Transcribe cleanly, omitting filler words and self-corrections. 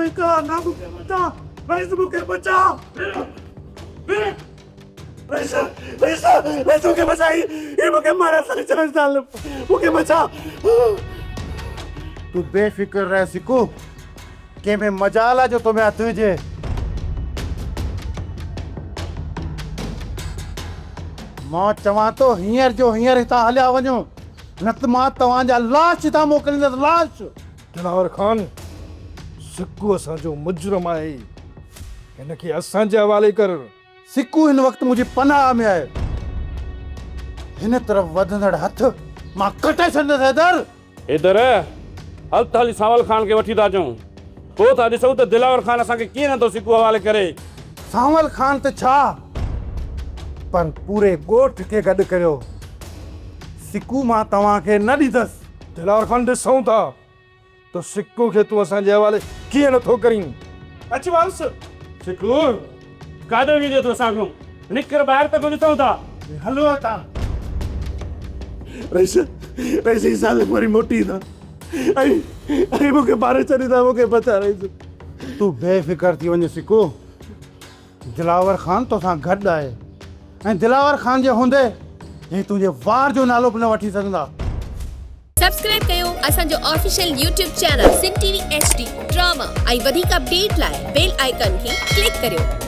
बेका ना मुके बचा रईस मुके बचा रईस मुके बचाई ये मुके मारा सारे 4 साल मुके बचा तू बेफिक्र रह सिकू के में मजाला जो तुम्हें तुझे मां चवां तो हींअर जो हींअर हितां हलिया वञो न त मां तव्हांजा लाश हितां मोकिलींदसि लाश। दिलावर खान सिक्कू असांजो मुजरम आहे हिनखे असांजे हवाले कर। सिक्कू हिन वक़्तु मुंहिंजी पनाह में आहे हिन तरफ़ वधंदड़ हथ मां कटे छॾंदसि हैदर। इधर हल त हली सावल खान खे वठी था अचूं पोइ था ॾिसूं त दिलावर खान असांखे कीअं नथो सिक्कू हवाले करे। सावल खान त छा पर पूरे ॻोठ खे गॾु करियो सिक्कू मां तव्हांखे न ॾींदसि। दिलावर खान ॾिसूं था तो सिक्कू खे तूं असांजे हवाले कीअं नथो करीं। अच वापस सिक्कू काॾो वेंदो तूं असांखां निकर ॿाहिरि त पोइ ॾिसूं था। हलो तां रईस ही साल वरी मोटी था आई मुके मारे छॾींदा मुके बचा रईस। तूं बेफिक्र थी वञ सिक्कू दिलावर खान तोसां गॾु आहे ऐं दिलावर खान जे हूंदे हे तुंहिंजे वार जो नालो बि न वठी सघंदा। सब्सक्राइब कयो असांजो official YouTube channel Sindh TV HD drama ऐं वधीक अपडेट लाइ बेल आइकन खे क्लिक करियो।